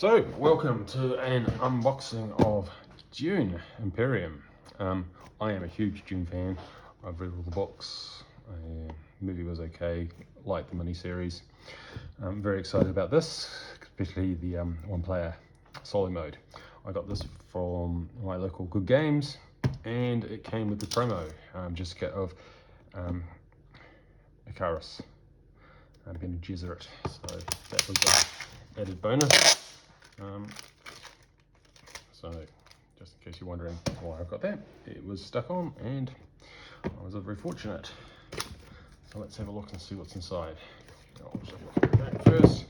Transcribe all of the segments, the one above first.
So, welcome to an unboxing of Dune Imperium. I am a huge Dune fan. I've read all the books. The movie was okay, liked the miniseries. I'm very excited about this, especially the one-player solo mode. I got this from my local Good Games, and it came with the promo, Jessica of Icarus, Bene Gesserit. So that was an added bonus. So just in case you're wondering why I got that, it was stuck on and I was very fortunate. So let's have a look and see what's inside. I'll just have a look at that first.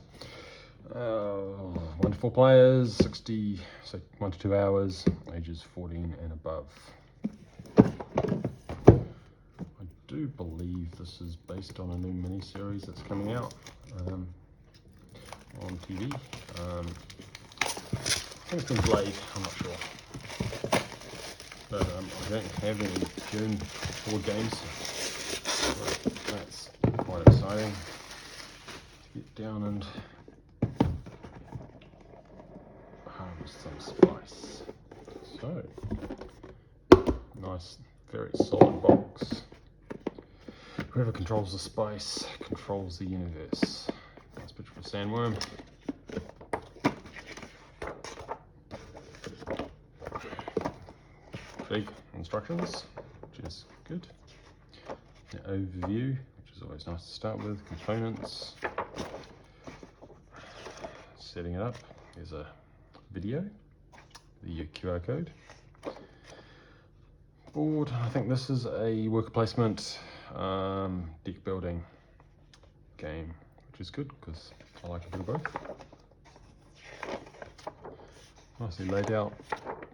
1 to 4 players, 60, so 1 to 2 hours, ages 14 and above. I do believe this is based on a new mini-series that's coming out on TV. I think it's been Blade, I'm not sure. But I don't have any Dune board games, so that's quite exciting to get down and harvest some spice. So, nice, very solid box. Whoever controls the spice controls the universe. Nice picture of a sandworm. Big instructions, which is good. An overview, which is always nice to start with. Components. Setting it up. There's a video, the QR code. Board. I think this is a worker placement deck building game, which is good because I like a bit of both. Nicely laid out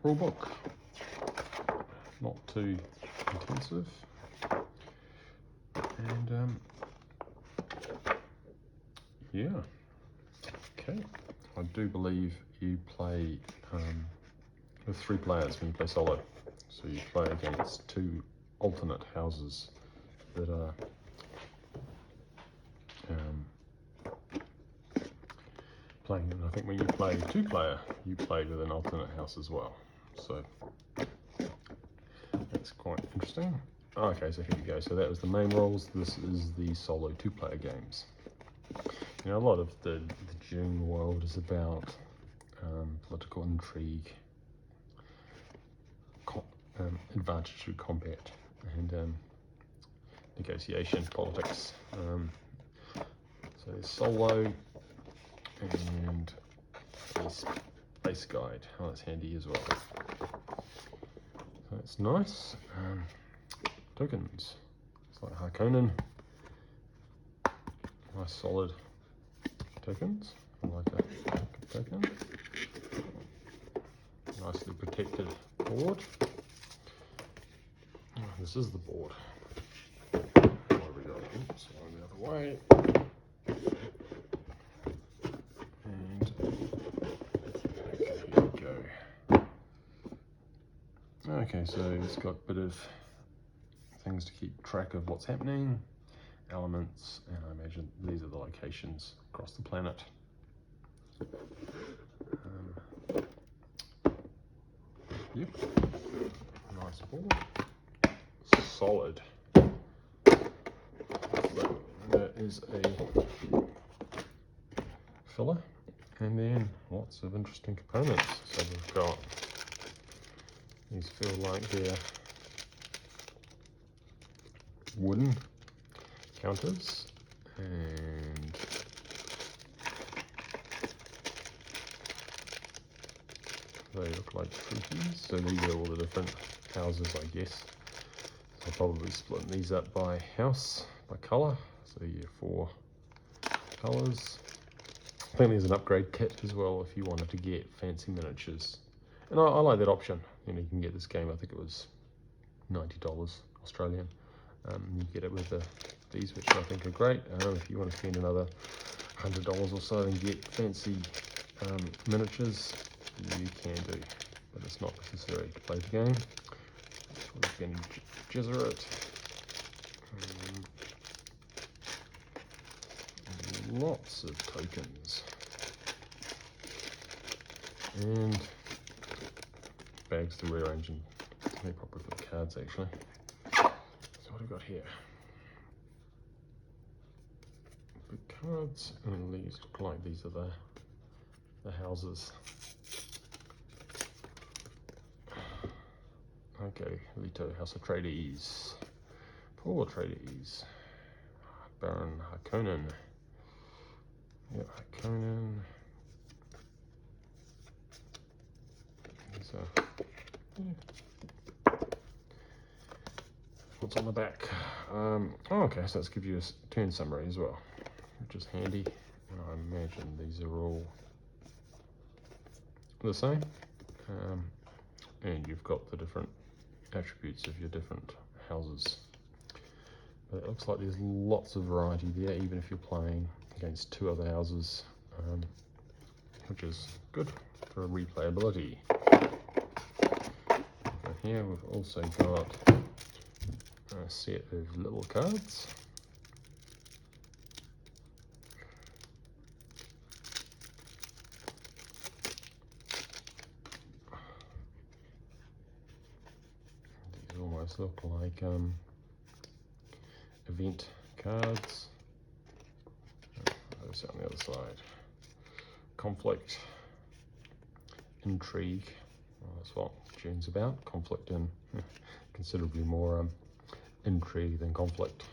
rule book. Not too intensive, and yeah, okay. I do believe you play with 3 players when you play solo, so you play against 2 alternate houses that are playing. And I think when you play 2-player, you play with an alternate house as well. So that's quite interesting. Okay, so here we go. So that was the main roles. This is the solo 2-player games. You know, a lot of the Dune world is about political intrigue, advantage through combat, and negotiation, politics. So there's solo and base guide. Oh, that's handy as well. So it's nice. Tokens. It's like Harkonnen. Nice solid tokens. I like a token. Nicely protected board. Oh, this is the board. What have we got? Oops, going the other way. And okay, here we go. Okay, so it's got a bit of things to keep track of what's happening, elements, and I imagine these are the locations across the planet. Yep, nice board, solid. So that is a filler, and then lots of interesting components. So we've got, these feel like they're wooden counters, and they look like treaties. So these are all the different houses, I guess. So I'll probably split these up by house, by colour. So you have 4 colours. I think there's an upgrade kit as well if you wanted to get fancy miniatures. And I like that option. You know, you can get this game, I think it was $90 Australian. You get it with these, which I think are great. If you want to spend another $100 or so and get fancy miniatures, you can do, but it's not necessary to play the game. Bene Gesserit. Lots of tokens. And bags to rearrange and make proper for the cards actually. So what have we got here? The cards, and these look like these are the houses. Okay, Leto, House of Trades. Paul Trades. Baron Harkonnen. Yeah, Harkonnen. So, what's on the back? Oh, okay, so let's give you a turn summary as well, which is handy. And I imagine these are all the same. And you've got the different attributes of your different houses. But it looks like there's lots of variety there, even if you're playing against two other houses, which is good for replayability. And here we've also got a set of little cards. These almost look like event cards. Those on the other side. Conflict, intrigue. Well, that's what Dune's about. Conflict and considerably more intrigue than conflict.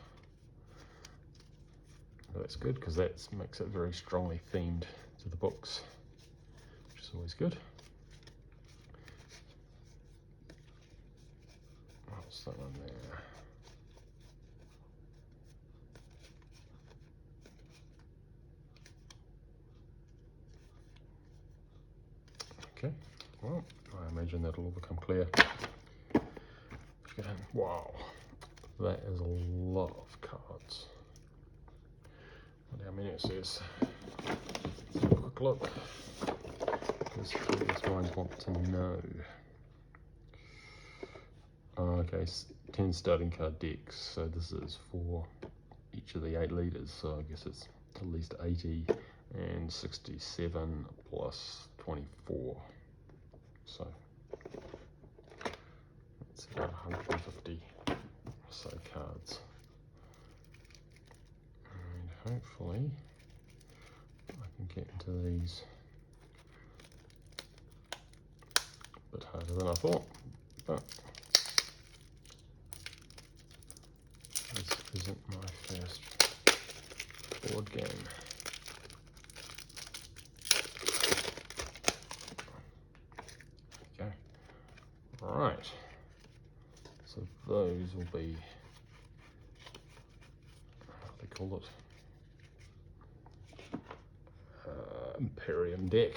But that's good because that makes it very strongly themed to the books, which is always good. What's that one there? Okay, well, I imagine that'll all become clear. Wow, that is a lot of cards. I wonder how many it says. Let's have a quick look, because previous minds want to know. Okay, 10 starting card decks, so this is for each of the 8 leaders, so I guess it's at least 80 and 67 plus 24. So it's about 150 or so cards. And hopefully I can get into these a bit harder than I thought, but this isn't my first board game. Okay, right, so those will be, what do they call it, Imperium deck.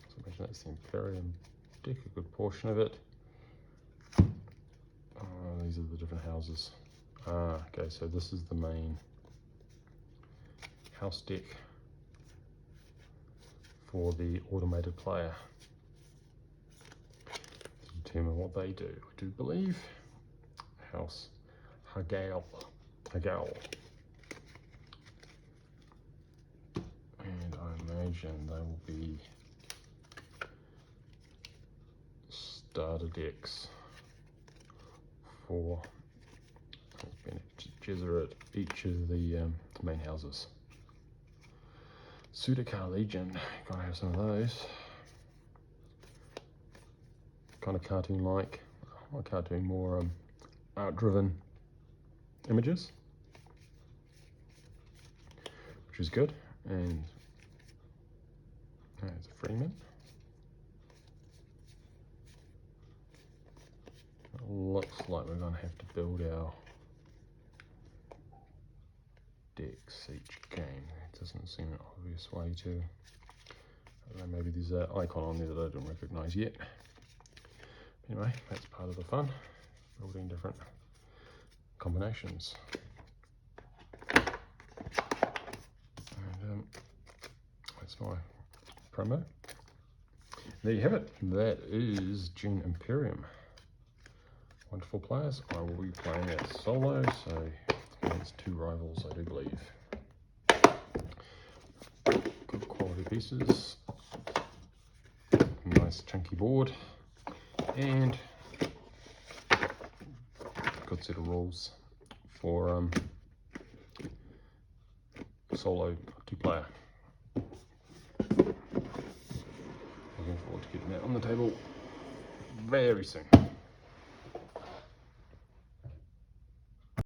So imagine that's the Imperium deck, a good portion of it. These are the different houses. Okay, so this is the main house deck for the automated player to determine what they do. I do believe House Hagal. And I imagine they will be starter decks for Jesuit, each of the main houses. Sudakar Legion, gotta have some of those. Kind of cartoon-like, not cartoon, more art-driven images, which is good. And there's a Freeman. It looks like we're going to have to build our decks each game. It doesn't seem an obvious way to. I don't know, maybe there's an icon on there that I don't recognise yet. Anyway, that's part of the fun, building different combinations. And that's my promo. There you have it. That is Dune Imperium. Wonderful players. I will be playing it solo, so against 2 rivals, I do believe. Good quality pieces. nice chunky board, and good set of rules for solo 2-player. Looking forward to getting that on the table very soon.